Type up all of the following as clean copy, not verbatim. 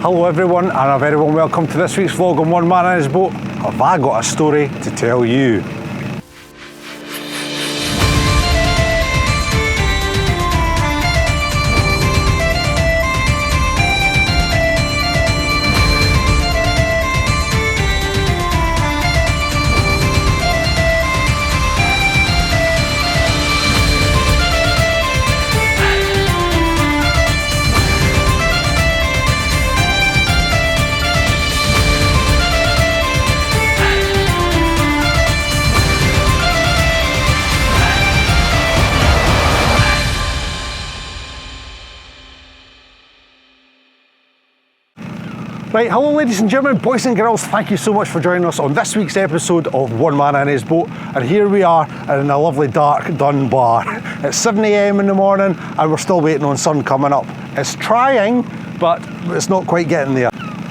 Hello everyone, and a very warm welcome to this week's vlog on One Man and His Boat. Have I got a story to tell you? Right, hello ladies and gentlemen, boys and girls, thank you so much for joining us on this week's episode of One Man and His Boat. And here we are in a lovely dark Dunbar. It's 7 AM in the morning and we're still waiting on sun coming up. It's trying, but it's not quite getting there.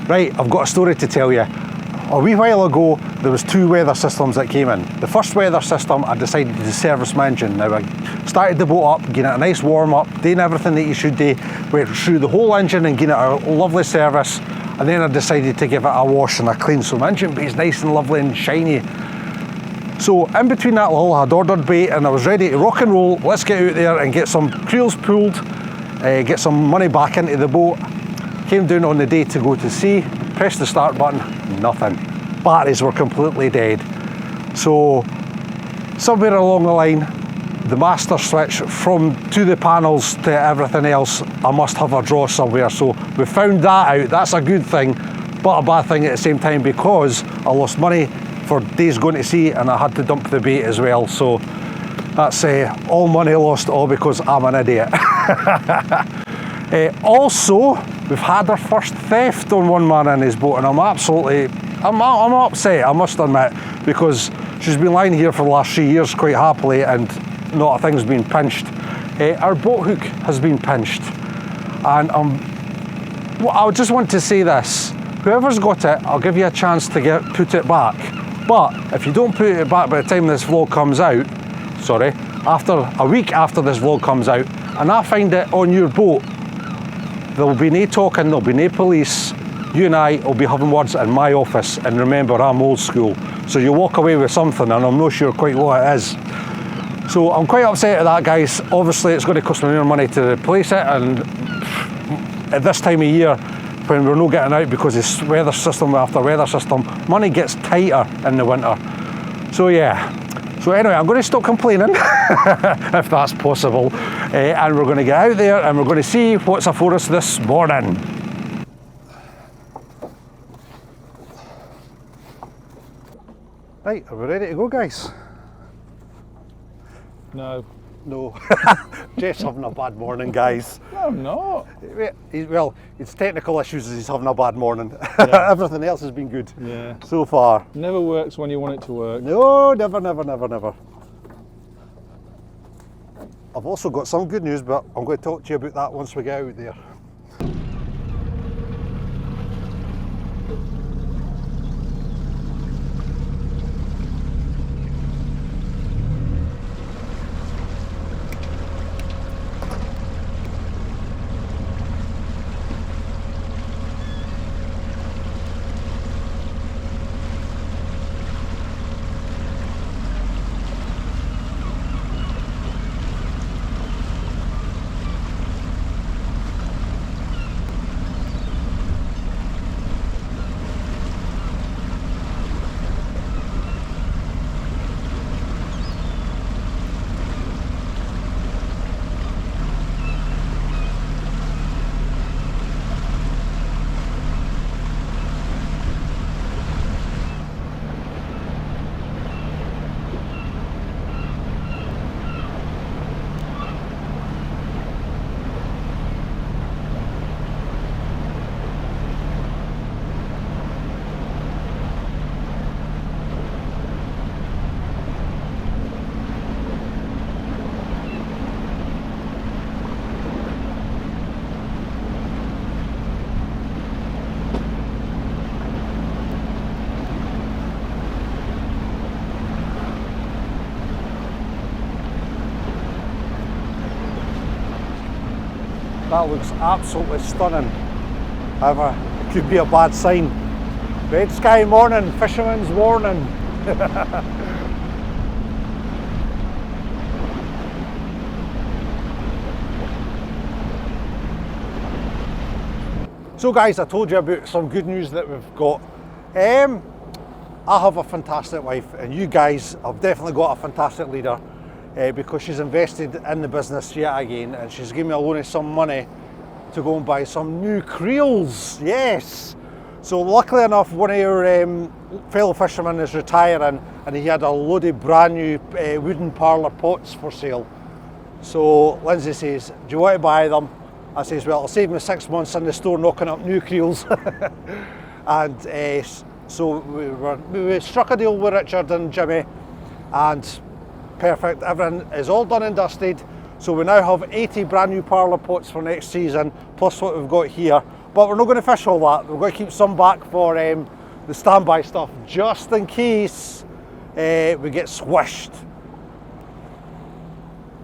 Right, I've got a story to tell you. A wee while ago, there was two weather systems that came in. The first weather system, I decided to service my engine. Now I started the boat up, getting it a nice warm up, doing everything that you should do, went through the whole engine and getting it a lovely service. And then I decided to give it a wash and a clean, so my engine bay is nice and lovely and shiny. So in between that lull, I had ordered bait and I was ready to rock and roll. Let's get out there and get some creels pulled, get some money back into the boat. Came down on the day to go to sea, pressed the start button, nothing. Batteries were completely dead. So somewhere along the line, the master switch to the panels to everything else, I must have a draw somewhere. So we found that out. That's a good thing, but a bad thing at the same time because I lost money for days going to sea and I had to dump the bait as well. So that's all money lost, all because I'm an idiot. Also, we've had our first theft on One Man and His Boat, and I'm upset, I must admit, because she's been lying here for the last 3 years quite happily and not a thing's been pinched. Our boat hook has been pinched, and I just want to say this: whoever's got it, I'll give you a chance to put it back. But if you don't put it back by the time this vlog comes out, after a week after this vlog comes out, and I find it on your boat, there'll be no talking, there'll be no police. You and I will be having words in my office, and remember, I'm old school, so you walk away with something, and I'm not sure quite what it is. So I'm quite upset at that, guys. Obviously, it's going to cost me more money to replace it, and at this time of year, when we're not getting out because it's weather system after weather system, money gets tighter in the winter. So yeah. So anyway, I'm going to stop complaining, if that's possible, and we're going to get out there and we're going to see what's afore us this morning. Right, are we ready to go, guys? No. No. Jeff's having a bad morning, guys. No, I'm not. Well, it's technical issues as he's having a bad morning. Yeah. Everything else has been good. Yeah. So far. Never works when you want it to work. No, never, never, never, never. I've also got some good news, but I'm going to talk to you about that once we get out there. That looks absolutely stunning. However, Could be a bad sign. Red sky morning, fisherman's warning. So guys, I told you about some good news that we've got. I have a fantastic wife, and you guys have definitely got a fantastic leader, because she's invested in the business yet again, and she's given me a loan of some money to go and buy some new creels. Yes! So luckily enough, one of our fellow fishermen is retiring, and he had a load of brand new wooden parlour pots for sale. So Lynsey says, do you want to buy them? I says, well, it'll save me 6 months in the store knocking up new creels. And so we struck a deal with Richard and Jimmy, and perfect, everything is all done and dusted. So we now have 80 brand new parlour pots for next season, plus what we've got here. But we're not going to fish all that. We're going to keep some back for the standby stuff, just in case we get swished.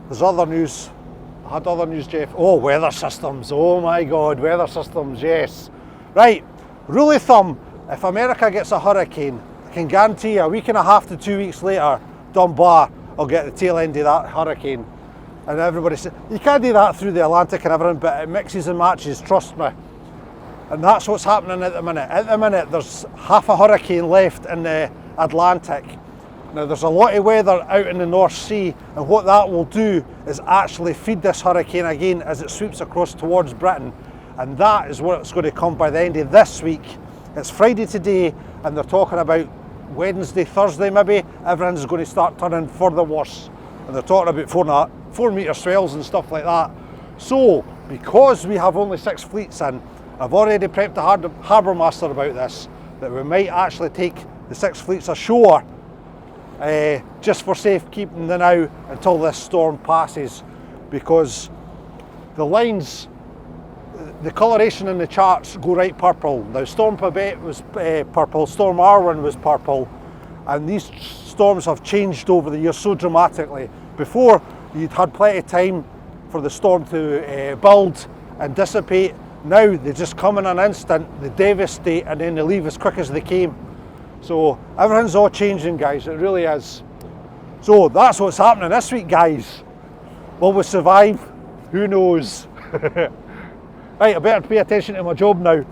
There's other news. I had other news, Jeff. Oh, weather systems. Oh my God, weather systems, yes. Right, rule of thumb, if America gets a hurricane, I can guarantee you a week and a half to 2 weeks later, Dunbar will get the tail end of that hurricane. And everybody says, you can't do that through the Atlantic and everything, but it mixes and matches, trust me. And that's what's happening at the minute. At the minute, there's half a hurricane left in the Atlantic. Now, there's a lot of weather out in the North Sea, and what that will do is actually feed this hurricane again as it sweeps across towards Britain. And that is what it's going to come by the end of this week. It's Friday today, and they're talking about Wednesday, Thursday maybe, everything's going to start turning for the worse. And they're talking about 4 metre swells and stuff like that. So, because we have only 6 fleets in, I've already prepped the Harbour Master about this, that we might actually take the 6 fleets ashore just for safekeeping the now until this storm passes, because the lines, the coloration in the charts go right purple. Now Storm Babette was purple, Storm Arwen was purple, and these storms have changed over the years so dramatically. Before, you'd had plenty of time for the storm to build and dissipate. Now they just come in an instant, they devastate, and then they leave as quick as they came. So everything's all changing, guys, it really is. So that's what's happening this week, guys. Will we survive? Who knows? Right, I better pay attention to my job now.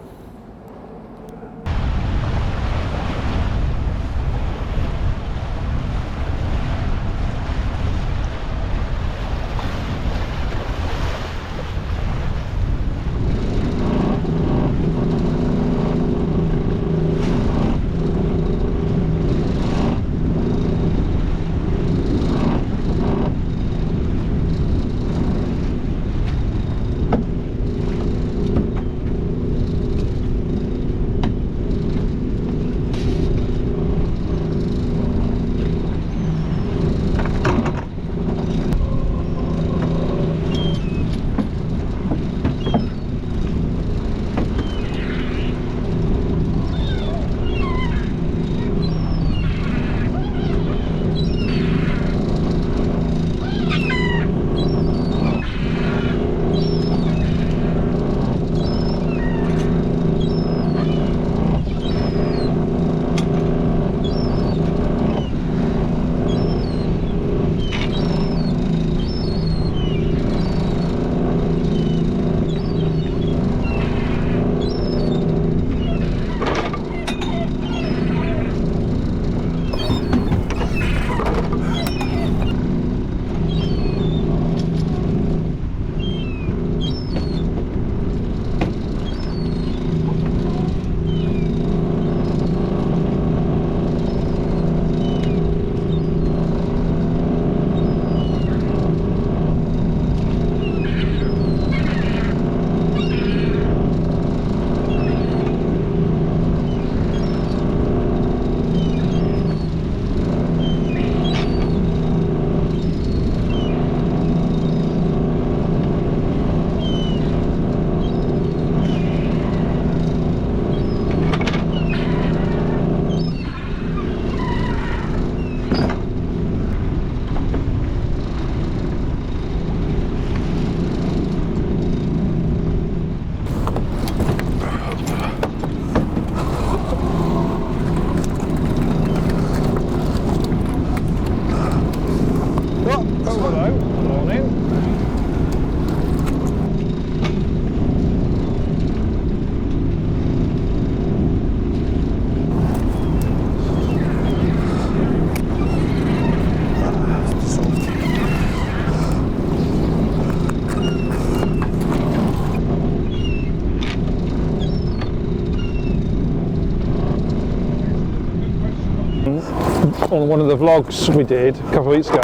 on one of the vlogs we did a couple of weeks ago,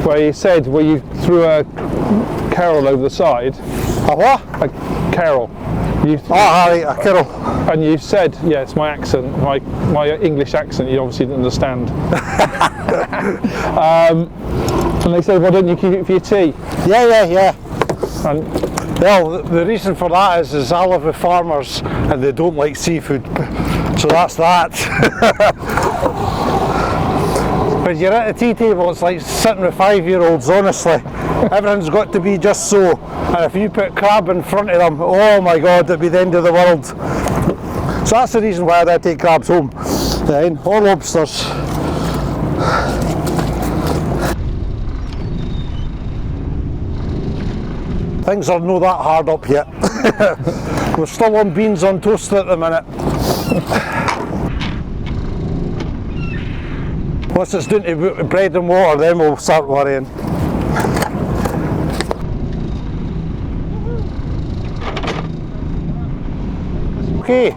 where you said where you threw a carol over the side. A what? A carol. Right, a carol. And you said, yeah, it's my accent, my English accent. You obviously didn't understand. And they said, why don't you keep it for your tea? Yeah. And Well, the reason for that is I live with farmers and they don't like seafood, so that's that. When you're at a tea table, it's like sitting with 5-year-olds, honestly. Everything's got to be just so, and if you put crab in front of them, oh my god, it'd be the end of the world. So that's the reason why I don't take crabs home, then, or lobsters. Things are not that hard up yet. We're still on beans on toast at the minute. Once it's down to bread and water, then we'll start worrying. Okay.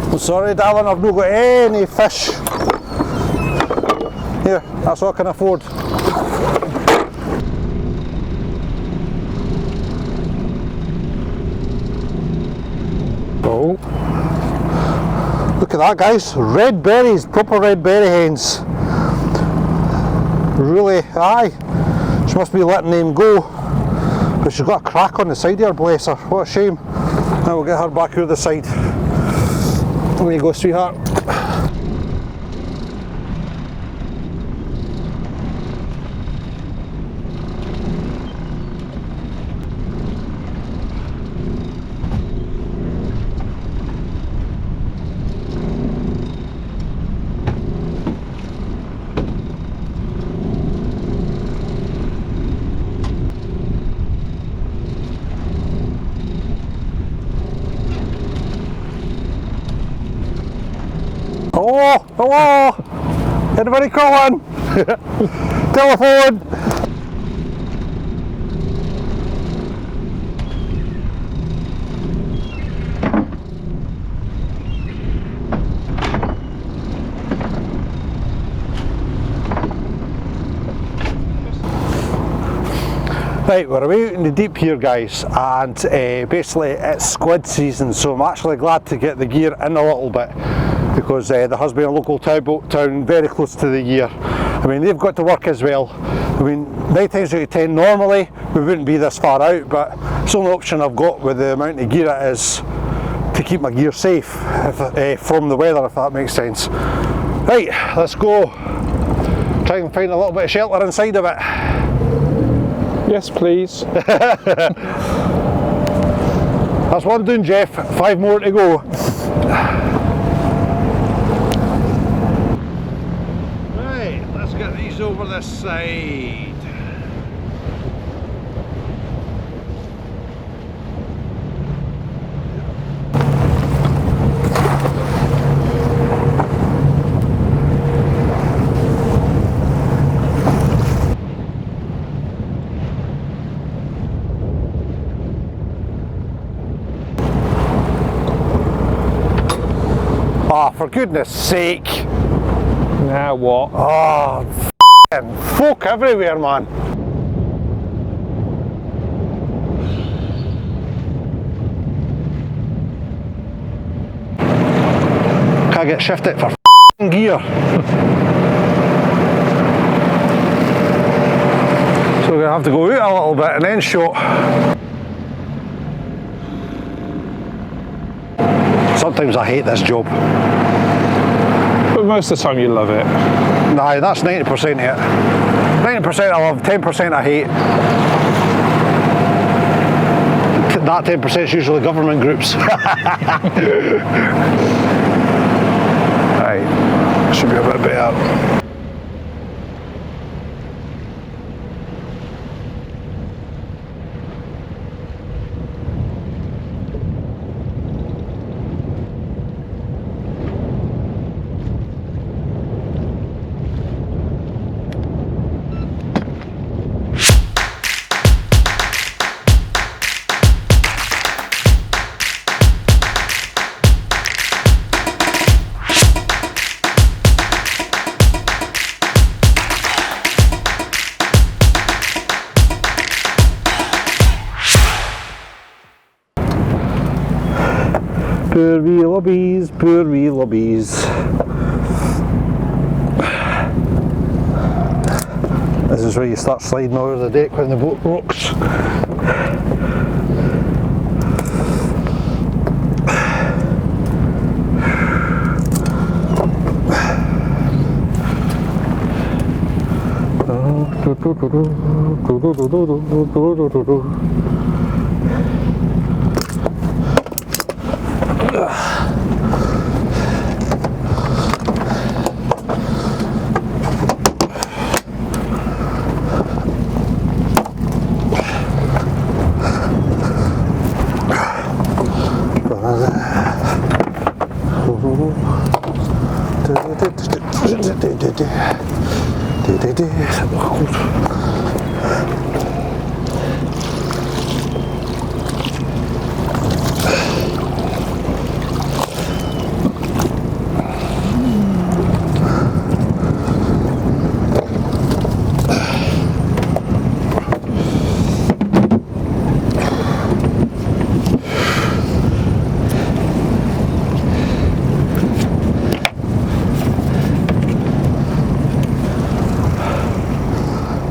I'm sorry, darling, I've not got any fish. Here, that's all I can afford. oh, Look at that, guys. Red berries, proper red berry hens. Really, aye. She must be letting them go. But she's got a crack on the side here, bless her. What a shame. Now we'll get her back out the side. There you go, sweetheart. Oh, hello! Anybody calling? Telephone! Right, we're away in the deep here, guys, and basically it's squid season, so I'm actually glad to get the gear in a little bit, because there has been a local towboat town very close to the gear. I mean, they've got to work as well. I mean, 9 times out of 10 normally we wouldn't be this far out, but it's the only option I've got with the amount of gear it is to keep my gear safe from the weather, if that makes sense. Right, let's go try and find a little bit of shelter inside of it. yes, please. That's one doing, Jeff. 5 more to go. Right, let's get these over this side. Oh, for goodness sake. Now what? Oh, f***ing folk everywhere, man. Can't get shifted for f***ing gear. So we're going to have to go out a little bit and then shot. Sometimes I hate this job. But most of the time you love it. Nah, that's 90% of it. 90% I love, 10% I hate. That 10% is usually government groups. Right, should be a bit better. Poor wee lobbies, poor wee lobbies. This is where you start sliding over the deck when the boat rocks.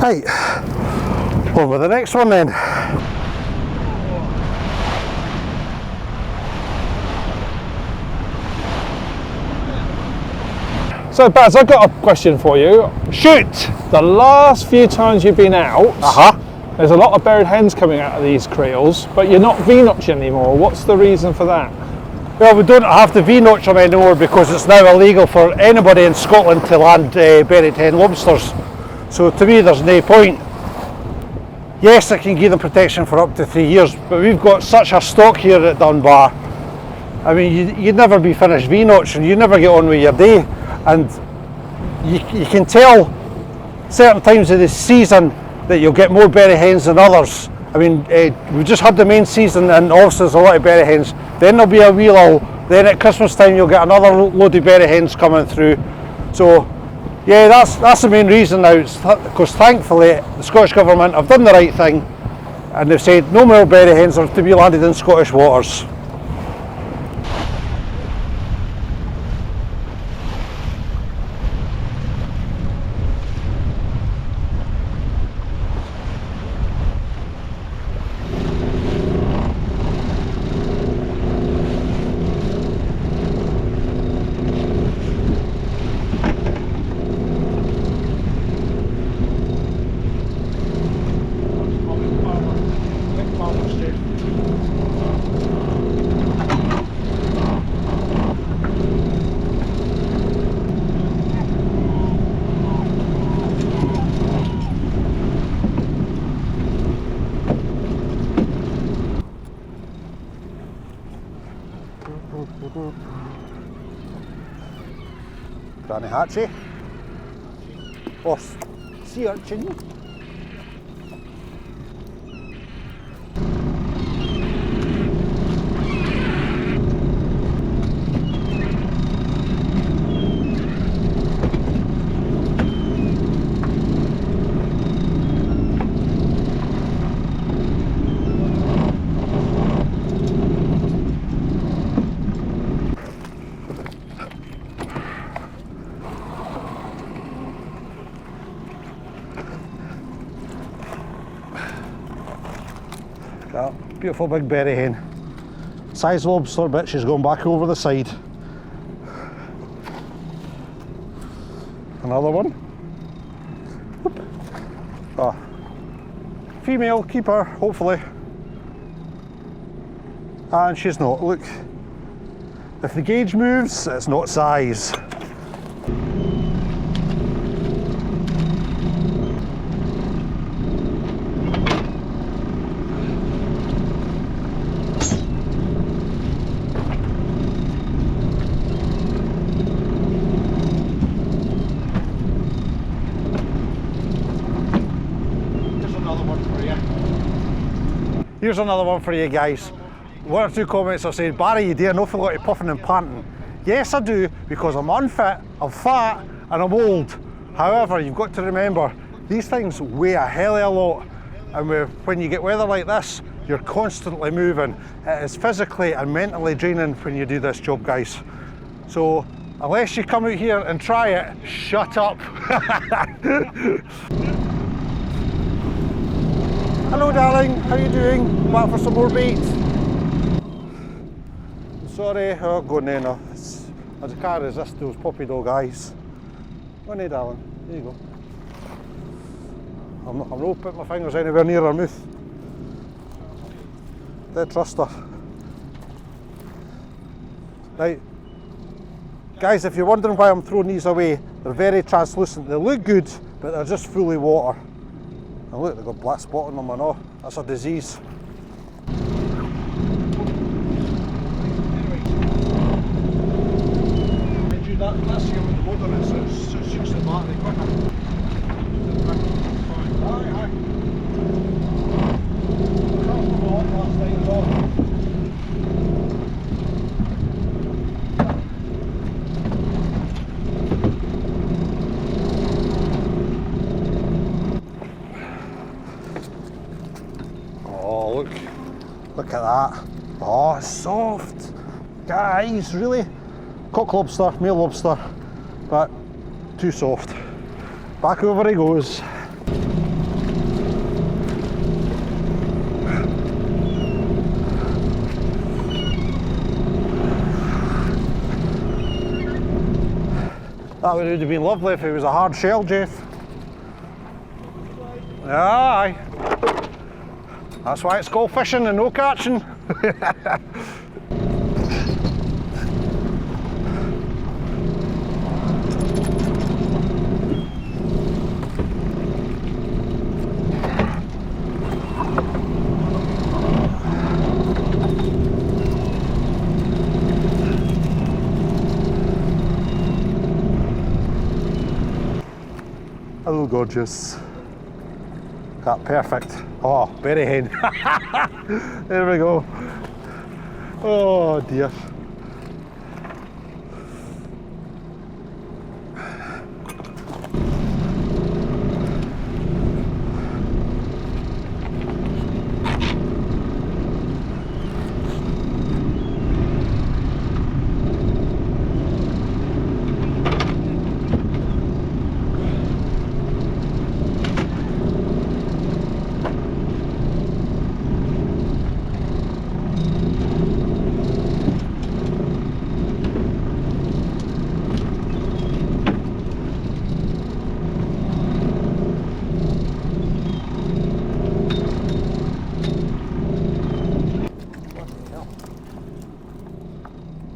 Right, on with the next one then. So Baz, I've got a question for you. Shoot! The last few times you've been out, there's a lot of buried hens coming out of these creels, but you're not V-notching anymore. What's the reason for that? Well, we don't have to V-notch them anymore because it's now illegal for anybody in Scotland to land buried hen lobsters. So to me there's no point. Yes, I can give them protection for up to 3 years, but we've got such a stock here at Dunbar. I mean, you'd never be finished V-notching, you'd never get on with your day. And you can tell certain times of the season that you'll get more berry hens than others. I mean, we just had the main season and obviously there's a lot of berry hens. Then there'll be a wee lull. Then at Christmas time you'll get another load of berry hens coming through. So yeah, that's the main reason now, because thankfully the Scottish Government have done the right thing and they've said no more berry hens are to be landed in Scottish waters. Granny Hatchie. Or sea urchin. That beautiful big berry hen. Size lobster, but she's going back over the side. Another one. Whoop. Ah. Female keeper, hopefully. And she's not. Look, if the gauge moves, it's not size. Here's another one for you guys. One or two comments are saying, Barry, you do an awful lot of puffing and panting. Yes, I do, because I'm unfit, I'm fat, and I'm old. However, you've got to remember, these things weigh a hell of a lot. and when you get weather like this, you're constantly moving. It is physically and mentally draining when you do this job, guys. So unless you come out here and try it, shut up. Hello darling, how are you doing? Back for some more bait? Sorry, oh go on now. I just can't resist those puppy dog eyes. Go on darling, there you go. I'm not putting my fingers anywhere near her mouth. Dead trust her. Right. Guys, if you're wondering why I'm throwing these away, they're very translucent. They look good, but they're just fully water. And look, they've got black spot on them and all. That's a disease. That's here with the motor in, so it shoots the battery quicker. Aye. Last night as well. Oh, look at that. Oh, it's soft. Guys, really? Cock lobster, male lobster, but too soft. Back over he goes. That would have been lovely if it was a hard shell, Jeff. Aye. That's why it's called fishing and no catching. Hello, gorgeous. That perfect. Oh, berry hen. There we go. Oh dear.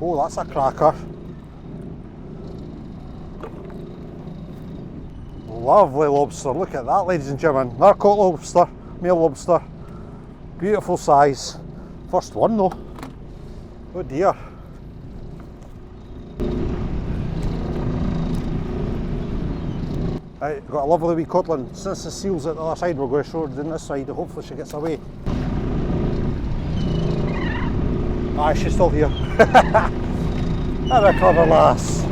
Oh, that's a cracker. Lovely lobster. Look at that, ladies and gentlemen. Narcotic lobster, male lobster. Beautiful size. First one though. Oh dear. Right, got a lovely wee codlin. Since the seal's at the other side, we're going to show her down this side. Hopefully she gets away. Aye, she's still here. And a clever lass.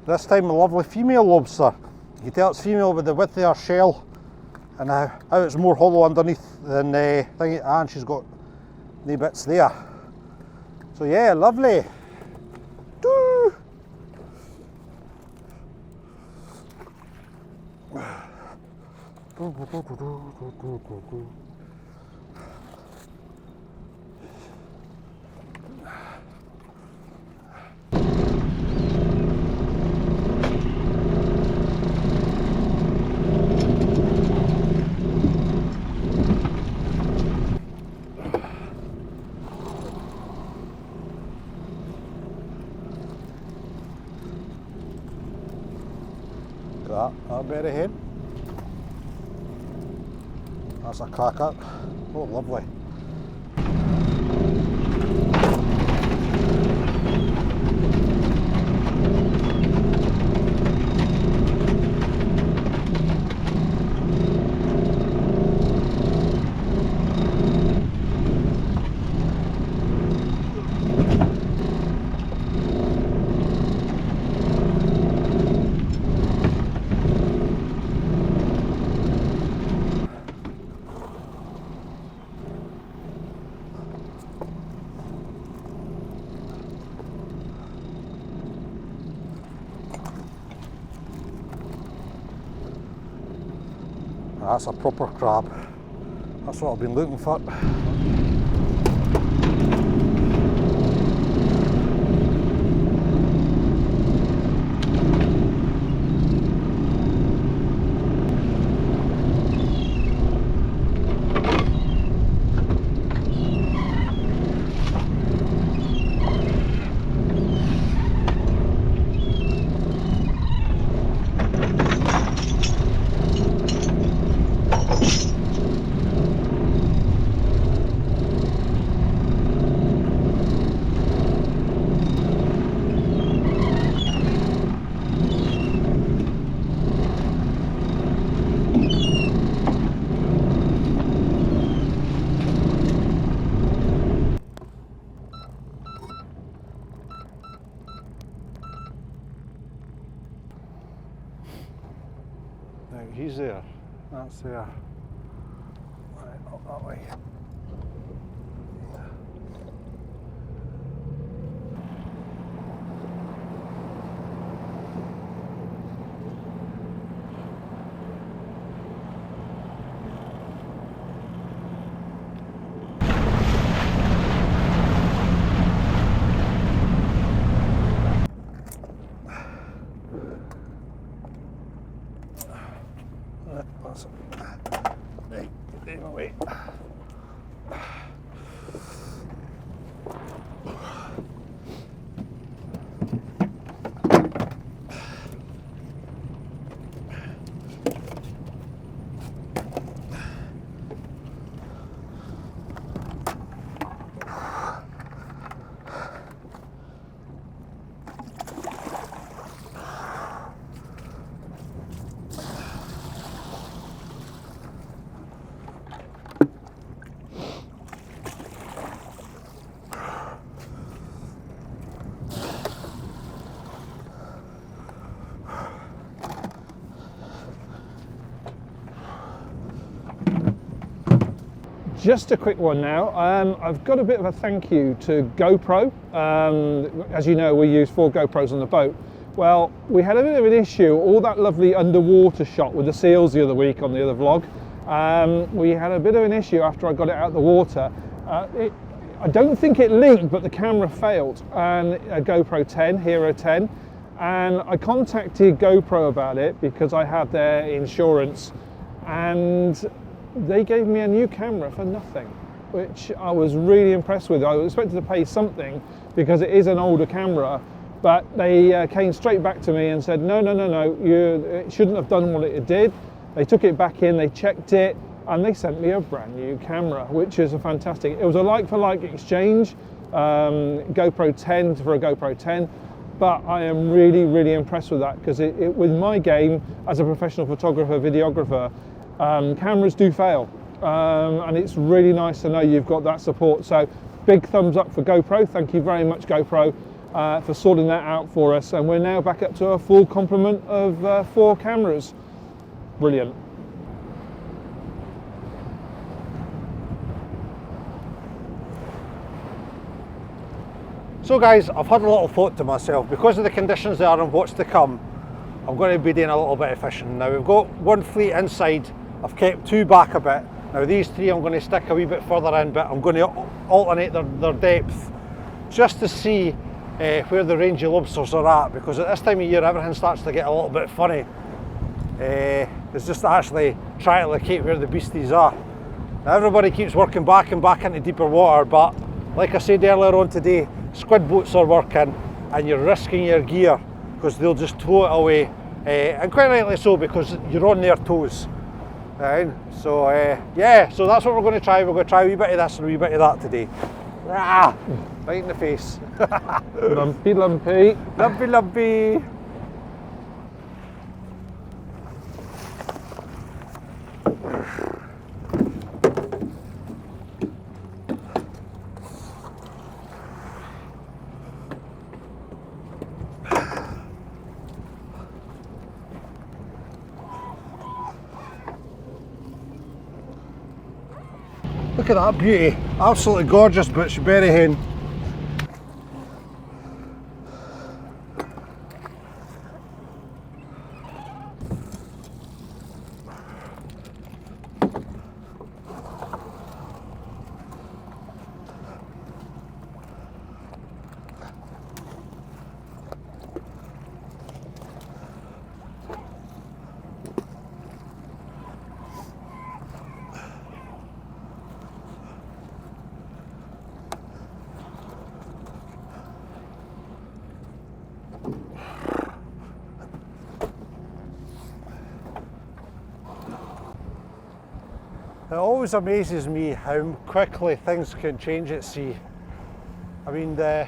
This time a lovely female lobster. You can tell it's female with the width of her shell and how it's more hollow underneath than thingy, and she's got the bits there. So yeah, lovely. Doo. that berry hen. That's a cracker. Oh, lovely. That's a proper crab. That's what I've been looking for. Now he's there, that's there. Right, up that way. That's it. Right, get him away. Just a quick one now. I've got a bit of a thank you to GoPro. As you know, we use 4 GoPros on the boat. Well, we had a bit of an issue, all that lovely underwater shot with the seals the other week on the other vlog. We had a bit of an issue after I got it out of the water. I don't think it linked, but the camera failed, and a GoPro 10, Hero 10. And I contacted GoPro about it because I had their insurance, and they gave me a new camera for nothing, which I was really impressed with. I was expected to pay something because it is an older camera, but they came straight back to me and said, no, it shouldn't have done what it did. They took it back in, they checked it, and they sent me a brand new camera, which is a fantastic. It was a like-for-like exchange, GoPro 10 for a GoPro 10, but I am really, really impressed with that because with my game as a professional photographer, videographer, cameras do fail, and it's really nice to know you've got that support. So big thumbs up for GoPro. Thank you very much, GoPro, for sorting that out for us, and we're now back up to a full complement of 4 cameras. Brilliant. So guys, I've had a little thought to myself, because of the conditions there and what's to come, I'm going to be doing a little bit of fishing. Now we've got 1 fleet inside, I've kept 2 back a bit. Now these 3 I'm going to stick a wee bit further in, but I'm going to alternate their depth just to see where the rangy lobsters are at, because at this time of year everything starts to get a little bit funny. It's just to actually try to locate where the beasties are. Now everybody keeps working back and back into deeper water, but like I said earlier on today, squid boats are working and you're risking your gear because they'll just tow it away and quite rightly so, because you're on their toes. So yeah, so that's what we're going to try. We're going to try a wee bit of this and a wee bit of that today. Ah, right in the face. Lumpy, lumpy. Lumpy, lumpy. Look at that beauty, absolutely gorgeous butcherberry hen. It always amazes me how quickly things can change at sea. I mean, it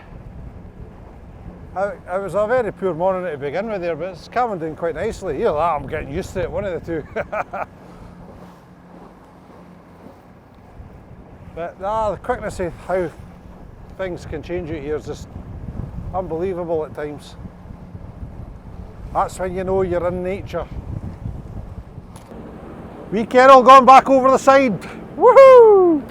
was a very poor morning to begin with there, but it's calming down quite nicely. Either that, I'm getting used to it, one of the two. But the quickness of how things can change out here is just unbelievable at times. That's when you know you're in nature. Wee Carol going back over the side. Woohoo!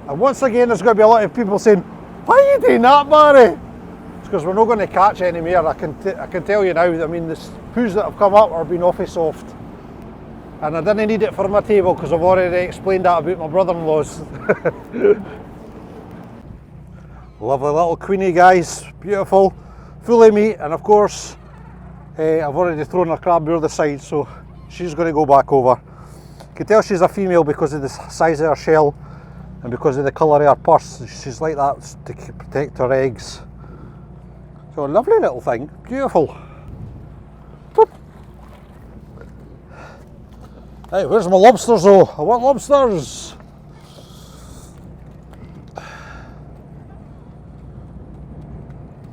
And once again, there's going to be a lot of people saying, "Why are you doing that, Barry?" It's because we're not going to catch any more. I can tell you now. I mean, the poos that have come up are being awfully soft, and I didn't need it for my table because I've already explained that about my brother-in-law's. Lovely little queenie, guys. Beautiful, full of meat, and of course, I've already thrown her crab over the side, so she's going to go back over. You can tell she's a female because of the size of her shell and because of the colour of her purse. She's like that to protect her eggs. So a lovely little thing, beautiful. Boop. Hey, where's my lobsters though? I want lobsters.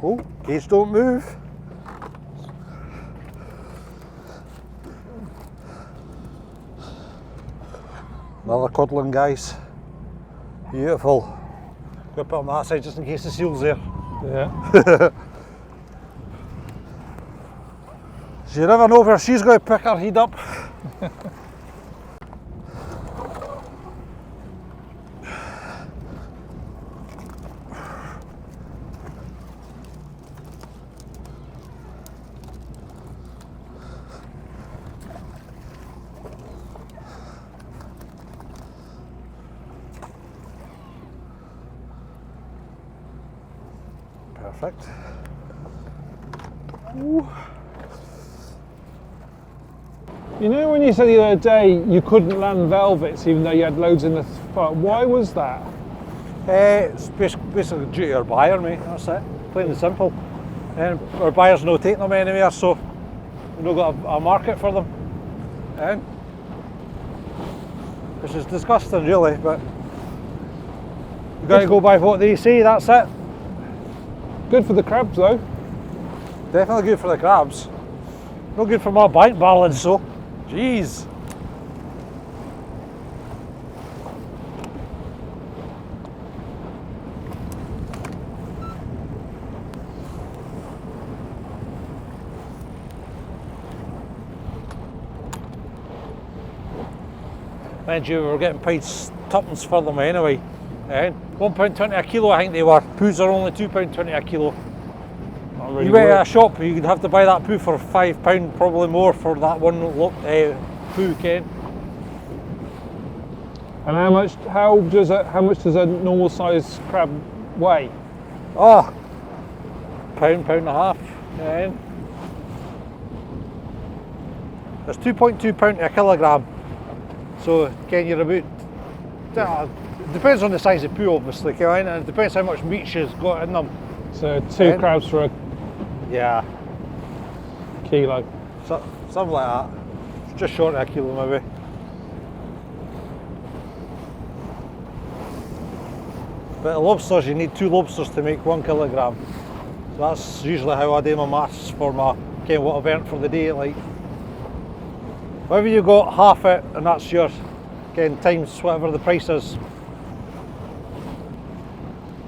Oh, cage don't move. Another codling, guys. Beautiful. Go put on that side just in case the seal's there. Yeah. So you never know where she's going to pick her head up. Perfect. Ooh. You know when you said the other day you couldn't land velvets even though you had loads in the spot, why was that? It's basically due to our buyer, mate, that's it, plain and simple. And our buyer's not taking them anywhere, so we've not got a market for them. Which is disgusting really, but you've got to go by what they say, that's it. Good for the crabs though. Definitely good for the crabs. No good for my bank balance, so. Jeez. Mind you, we were getting paid tuppence for them anyway. £1.20 a kilo, I think they were. Poos are only £2.20 a kilo. Really, you went to a shop, you'd have to buy that poo for £5, probably more for that one poo, Ken. And how much does a normal size crab weigh? Oh, pound and a half. There's 2.2 pound a kilogram. So Ken, you're about. It depends on the size of poo, obviously, Ken, and it depends how much meat she's got in them. So two crabs for a. Yeah. kilo. So, something like that. It's just short of a kilo maybe. But the lobsters, you need 2 lobsters to make 1 kilogram. So that's usually how I do my maths for my kind of what I've earned for the day. Like, whatever you got, half it, and that's your again times whatever the price is.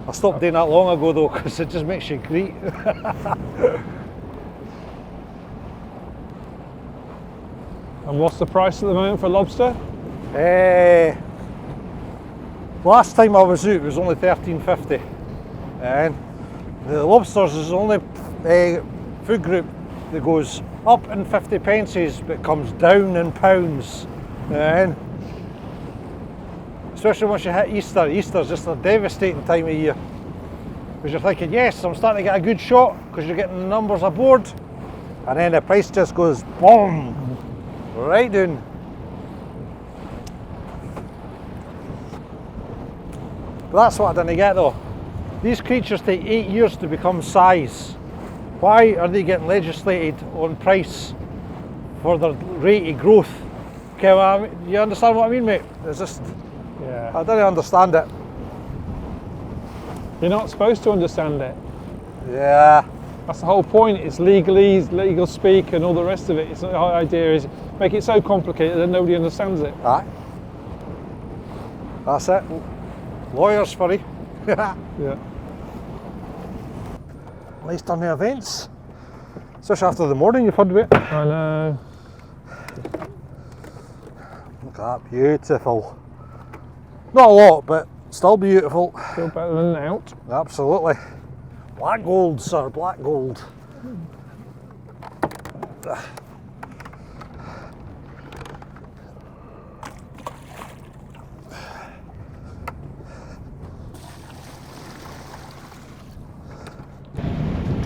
I stopped doing that long ago though, because it just makes you greet. And what's the price at the moment for lobster? Last time I was out, it was only $13.50, and the lobsters is the only food group that goes up in 50 pences but comes down in pounds. And especially once you hit Easter. Easter's just a devastating time of year, because you're thinking, yes, I'm starting to get a good shot because you're getting the numbers aboard, and then the price just goes boom, right down. But that's what I didn't get though. These creatures take 8 years to become size. Why are they getting legislated on price for their rate of growth? Okay, well, you understand what I mean, mate? It's just, Yeah. I don't understand it. You're not supposed to understand it. Yeah. That's the whole point. It's legalese, legal speak, and all the rest of it. It's the whole idea is make it so complicated that nobody understands it. Aye. That's it. Lawyers for you. Yeah. Nice turning events. Especially after the morning you've had with it. I know. Look at that, beautiful. Not a lot, but still beautiful. Still better than out. Absolutely. Black gold, sir, black gold.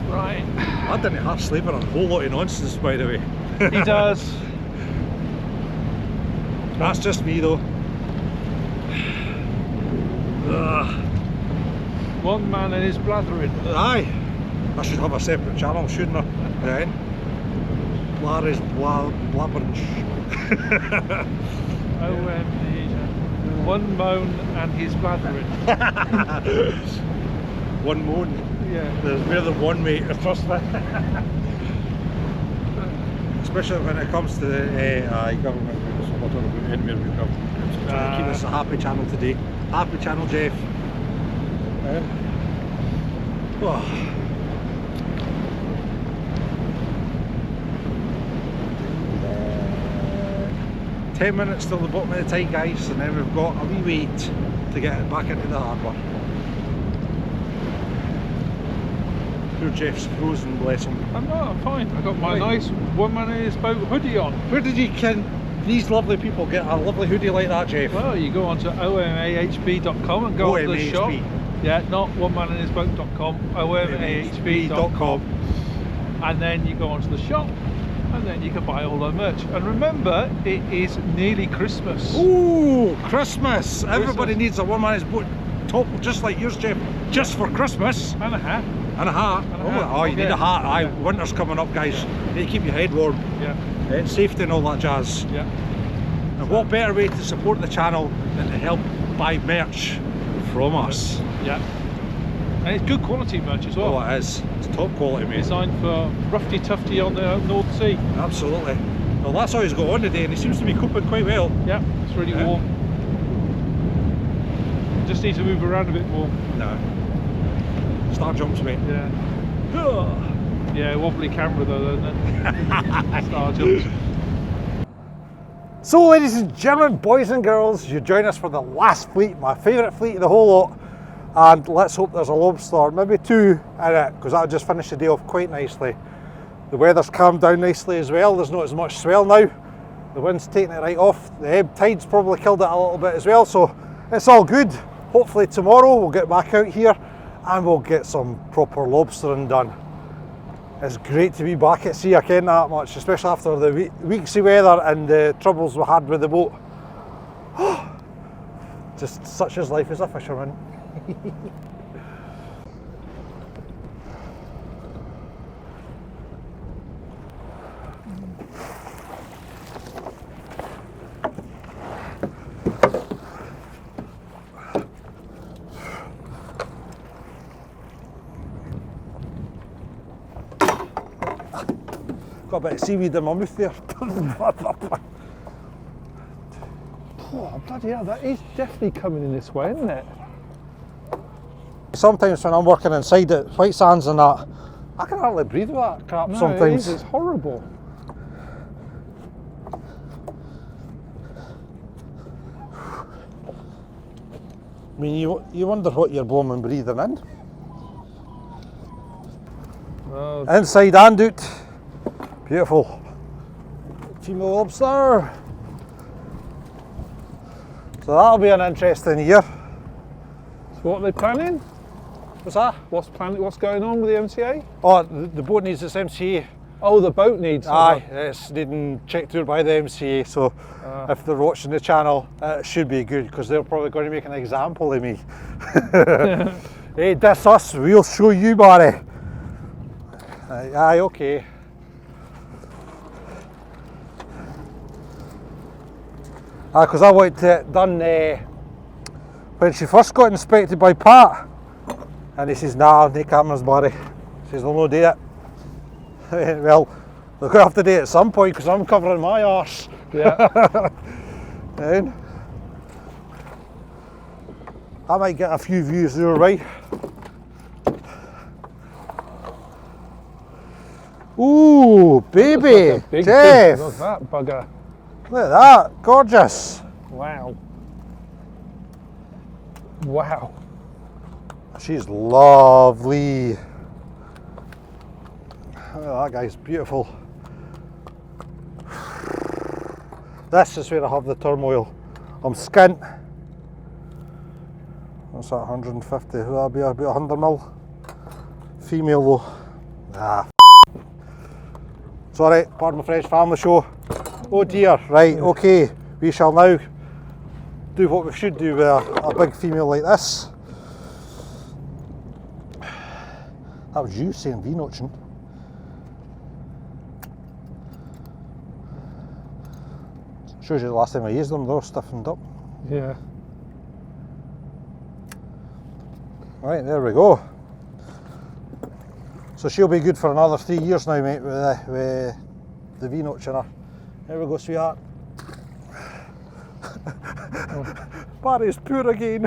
Right. I didn't have sleeping a whole lot of nonsense, by the way. He does. That's just me though. One man and his blathering. Aye. I should have a separate channel, shouldn't I? Right. Larry's blabbering. OMG. One moan and his blathering. One moan. Yeah. There's more than one, mate, trust me. Especially when it comes to the government groups. We're talking about in-mail groups. Trying to keep this a happy channel today. Happy channel, Jeff. Oh. 10 minutes till the bottom of the tide, guys, and then we've got a wee wait to get it back into the harbour. Poor Jeff's frozen, bless him. I'm fine. I got my nice one man in his boat hoodie on. Where did these lovely people get a lovely hoodie like that, Jeff? Well, you go onto omahb.com and go onto the shop. Yeah, not onemaninhisboat.com, omahb.com, and then you go onto the shop, and then you can buy all their merch. And remember, it is nearly Christmas. Ooh, Christmas! Everybody needs a one man's boat top just like yours, Jeff, just for Christmas. And a hat. And a hat. Oh, you need a hat. Aye, yeah. Winter's coming up, guys. You need to keep your head warm. Yeah. And safety and all that jazz. Yeah. And what better way to support the channel than to help buy merch from us? Yeah. And it's good quality merch as well. Oh, it is. It's top quality, mate. Designed for roughy tufty on the North Sea. Absolutely. Well, that's how he's got on today, and he seems to be coping quite well. Yeah, it's really warm. Just need to move around a bit more. No. Star jumps, mate. Yeah. Yeah, wobbly camera though, isn't it? Star jumps. So, ladies and gentlemen, boys and girls, you join us for the last fleet, my favourite fleet of the whole lot. And let's hope there's a lobster, maybe 2 in it, because that'll just finish the day off quite nicely. The weather's calmed down nicely as well, there's not as much swell now. The wind's taking it right off, the ebb tide's probably killed it a little bit as well, so it's all good. Hopefully tomorrow we'll get back out here and we'll get some proper lobstering done. It's great to be back at sea, I ken that much, especially after the weeks of weather and the troubles we had with the boat. Just such is life as a fisherman. Got a bit of seaweed in my mouth there. Oh, bloody hell, that is definitely coming in this way, isn't it? Sometimes when I'm working inside at White Sands and that, I can hardly breathe with that crap No, sometimes. it is, it's horrible. I mean, you wonder what you're blooming breathing in. Inside and out. Beautiful. Female lobster. So that'll be an interesting year. So what are they planning? What's that? What's going on with the MCA? Oh, the boat needs its MCA. Oh, the boat needs. Aye, it's needing checked out by the MCA, so if they're watching the channel, it should be good, because they're probably going to make an example of me. Hey, diss us, we'll show you, Barry. Aye, okay. Because I wanted it done when she first got inspected by Pat, and he says, nah, no cameras, Barry. He says, they'll not do it. Well, they're going to have to do it at some point, because I'm covering my arse. Yeah. And I might get a few views there, right? Ooh, baby, Like a big Jeff. Look at that bugger. Look at that, gorgeous. Wow. Wow. She's lovely. Look at that, guys, beautiful. This is where I have the turmoil. I'm skint. What's that, 150? That'll be about 100 mil. Female though. Ah, sorry, pardon my French, family show. Oh dear, right, okay. We shall now do what we should do with a big female like this. That was you saying V-notching. Shows you the last time I used them, they're stiffened up. Yeah. Right, there we go. So she'll be good for another 3 years now, mate, with the V-notch in her. There we go, sweetheart. Barry's poor again.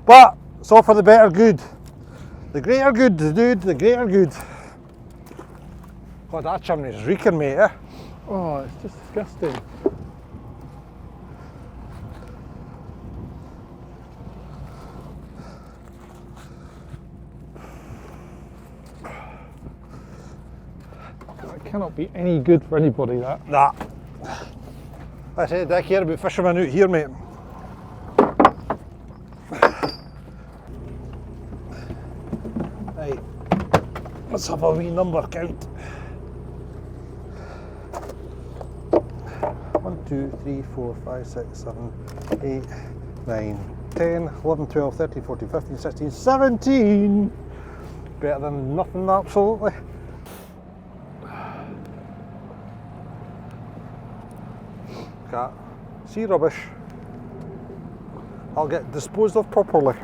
But it's all for the better good. The greater good, dude, the greater good. God, that chimney's reeking, mate, eh? Oh, it's just disgusting. That cannot be any good for anybody, that. Nah. I said, I care about fishermen out here, mate. Right, let's have a wee number count. 1, 2, 3, 4, 5, 6, 7, 8, 9, 10, 11, 12, 13, 14, 15, 16, 17. Better than nothing, absolutely. Cat. Sea rubbish. I'll get disposed of properly,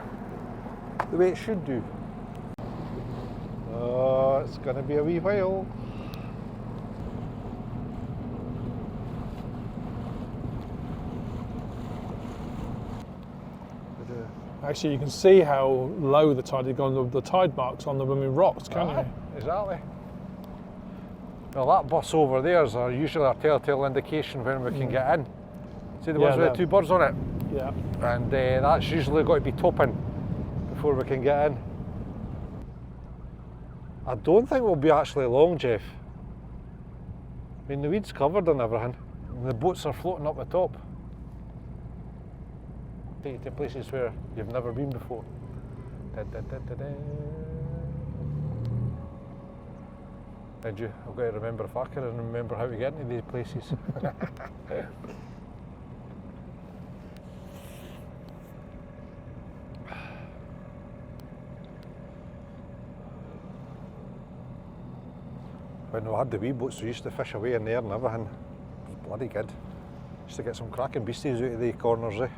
the way it should do. Oh, it's going to be a wee while. Actually, you can see how low the tide had gone, the tide marks on the blooming rocks, can't you? Exactly. Well, that bus over there is usually a telltale indication when we can get in. See the ones with the two birds on it? Yeah. And that's usually got to be topping before we can get in. I don't think we'll be actually long, Jeff. I mean, the weed's covered and everything, and the boats are floating up the top. Take you to places where you've never been before. And you, I've got to remember if I can remember how to get into these places. When we had the wee boats, we used to fish away in there and everything. It was bloody good. Used to get some cracking beasties out of the corners, eh?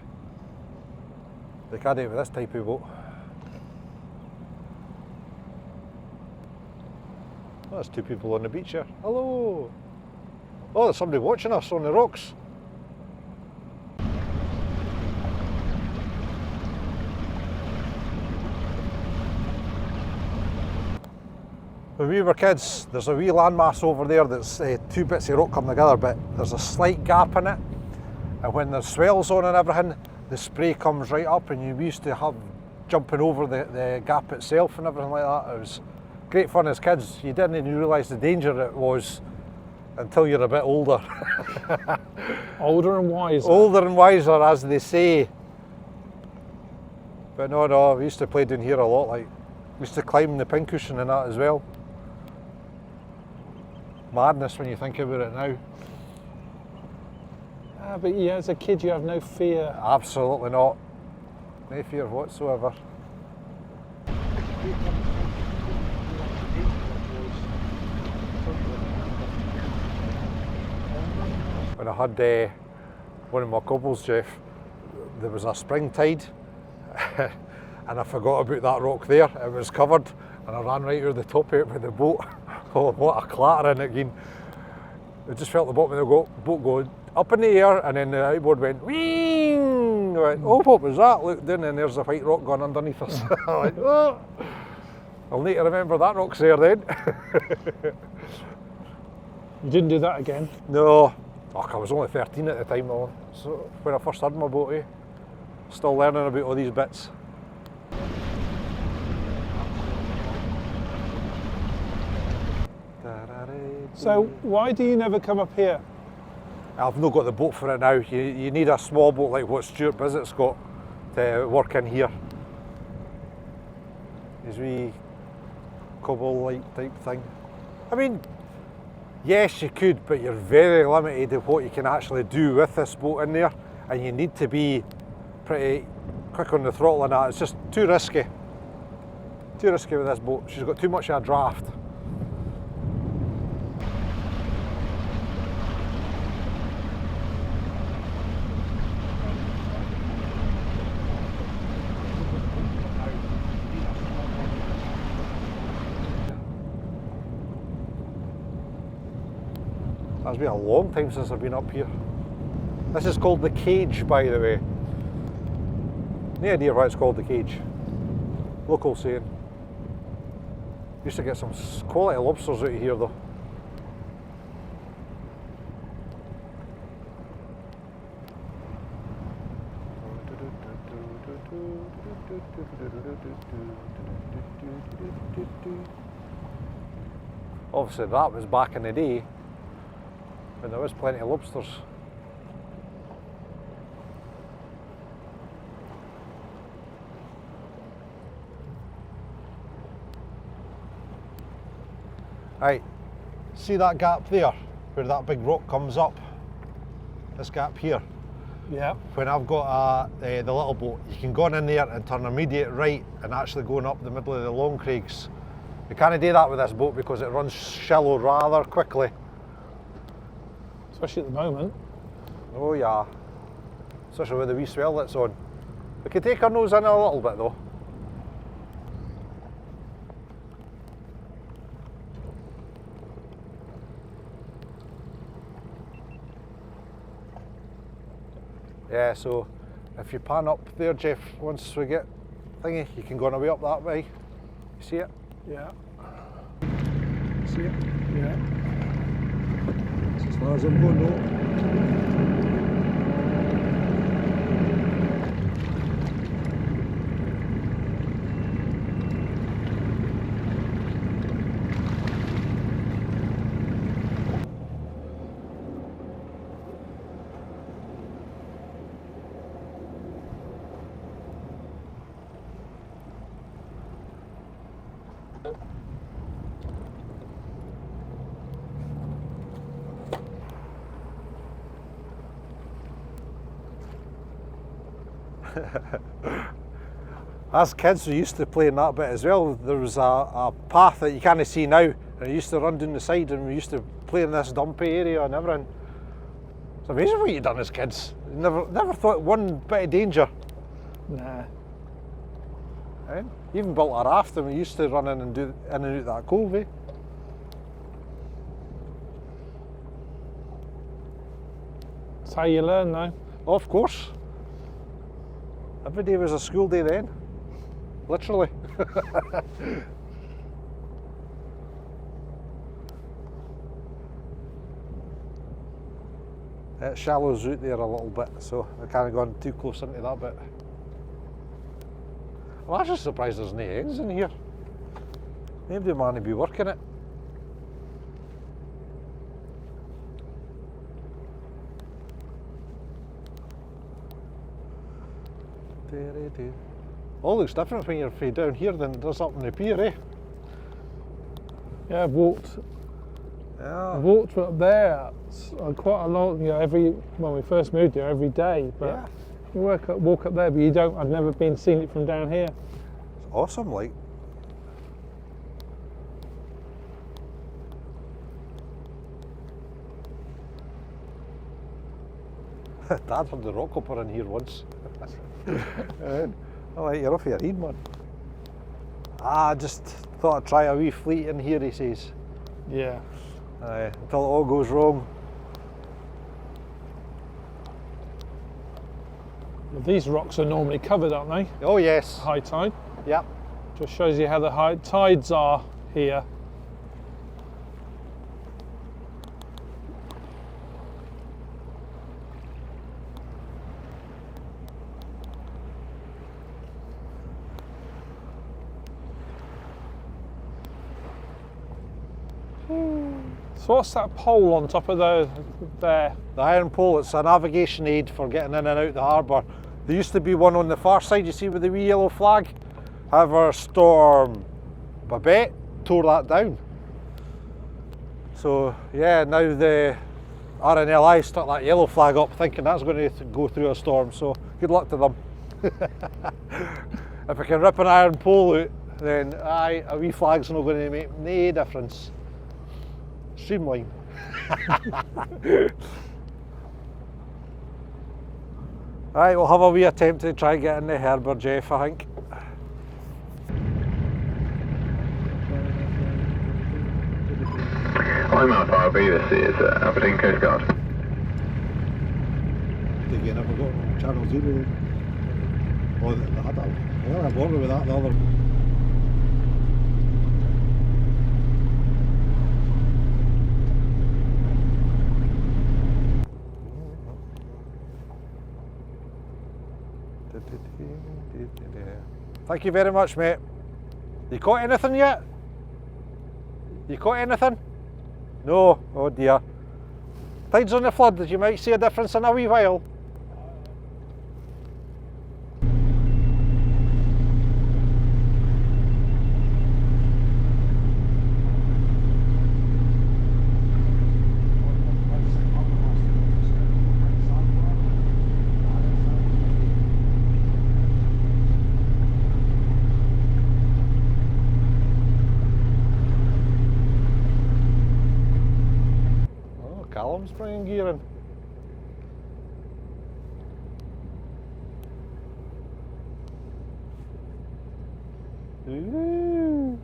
They can't do it with this type of boat. Oh, there's two people on the beach here. Hello. Oh, there's somebody watching us on the rocks. When we were kids, there's a wee landmass over there that's two bits of rock come together, but there's a slight gap in it. And when there's swells on and everything, the spray comes right up, and you used to have jumping over the gap itself and everything like that. It was great fun as kids. You didn't even realise the danger it was until you're a bit older. Older and wiser. Older and wiser, as they say. But no, we used to play down here a lot. Like, we used to climb the pincushion and that as well. Madness when you think about it now. But yeah, as a kid you have no fear. Absolutely not. No fear whatsoever. When I had one of my cobbles, Jeff, there was a spring tide and I forgot about that rock there. It was covered and I ran right over the top of it with the boat. Oh, what a clattering again. I just felt the bottom of the boat go up in the air, and then the outboard went wing. I went, oh, what was that? Looked down and there's a white rock going underneath us. I went, oh. I'll need to remember that rock's there then. You didn't do that again? No. Oh, I was only 13 at the time though. So when I first had my boat, still learning about all these bits. So why do you never come up here? I've not got the boat for it now. You need a small boat like what Stuart Bizzett's got to work in here. His wee cobble-like type thing. I mean, yes you could, but you're very limited of what you can actually do with this boat in there, and you need to be pretty quick on the throttle and that. It's just too risky. Too risky with this boat. She's got too much of a draft. It's been a long time since I've been up here. This is called the Cage, by the way. No idea why it's called the Cage. Local saying. Used to get some quality lobsters out of here though. Obviously that was back in the day when there was plenty of lobsters. Right, see that gap there, where that big rock comes up? This gap here? Yeah. When I've got the little boat, you can go in there and turn immediate right and actually going up the middle of the Long Craigs. You can't do that with this boat because it runs shallow rather quickly. Especially at the moment. Oh yeah, especially with the wee swell that's on. We can take our nose in a little bit though. Yeah, so if you pan up there, Jeff, once we get thingy, you can go on a way up that way. You see it? Yeah. See it? Yeah. As far as I'm going, no. As kids, we used to play in that bit as well. There was a path that you can't see now, and it used to run down the side, and we used to play in this dumpy area and everything. It's amazing what you've done as kids. Never thought one bit of danger. Nah. Eh? You even built a raft, and we used to run in and do in and out that cove. Eh? That's how you learn though. Of course. Every day was a school day then. Literally. It shallows out there a little bit, so I can't go too close into that bit. I'm actually surprised there's no ends in here. Maybe the man would be working it. All looks different when you're down here than it does up in the pier, eh? Yeah, I've walked up there quite a lot. You know, when we first moved here, every day. But Yeah. you walk up there, but you don't. I've never seen it from down here. It's awesome, like. Dad had the rock hopper in here once. Oh, right, you're off your head, man. I just thought I'd try a wee fleet in here, he says. Yeah. Until it all goes wrong. Well, these rocks are normally covered, aren't they? Oh yes. High tide. Yep. Just shows you how the high tides are here. So what's that pole on top of there? The iron pole, it's a navigation aid for getting in and out the harbour. There used to be one on the far side, you see, with the wee yellow flag. However, Storm Babette tore that down. So yeah, now the RNLI stuck that yellow flag up thinking that's going to go through a storm, so good luck to them. If I can rip an iron pole out, then aye, a wee flag's not going to make no difference. Streamline. Right, we'll have a wee attempt to try and get in the Harbour, Jeff, I think. I'm up RB, this is Aberdeen Coast Guard. Again, I forgot Channel Zero. Oh, they had that. Well, I'm bothered with that, the other. Thank you very much, mate. You caught anything yet? You caught anything? No? Oh dear. Tide's on the flood, you might see a difference in a wee while. Callum's bringing gear in. Ooh.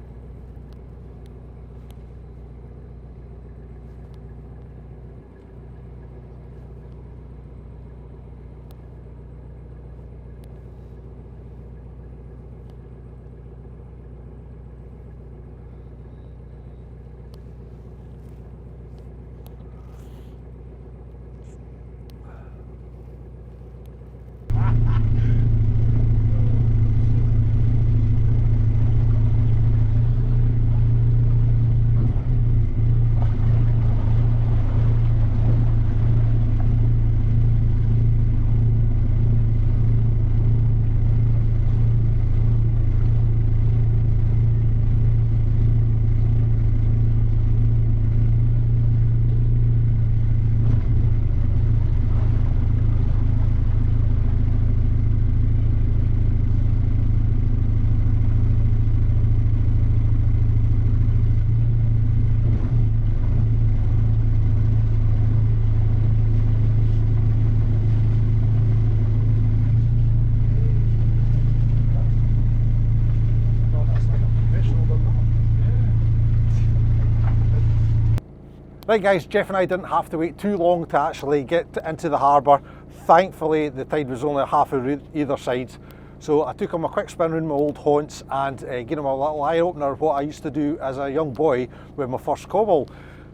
Right guys, Jeff and I didn't have to wait too long to actually get into the harbour. Thankfully the tide was only half of either side. So I took him a quick spin around my old haunts and gave him a little eye opener of what I used to do as a young boy with my first cobble.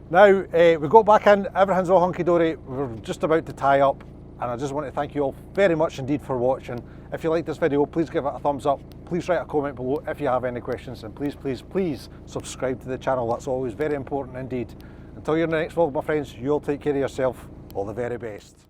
Now we got back in, everything's all hunky-dory, we're just about to tie up, and I just want to thank you all very much indeed for watching. If you like this video, please give it a thumbs up, please write a comment below if you have any questions, and please subscribe to the channel. That's always very important indeed. Until your next vlog, my friends, you all take care of yourself. All the very best.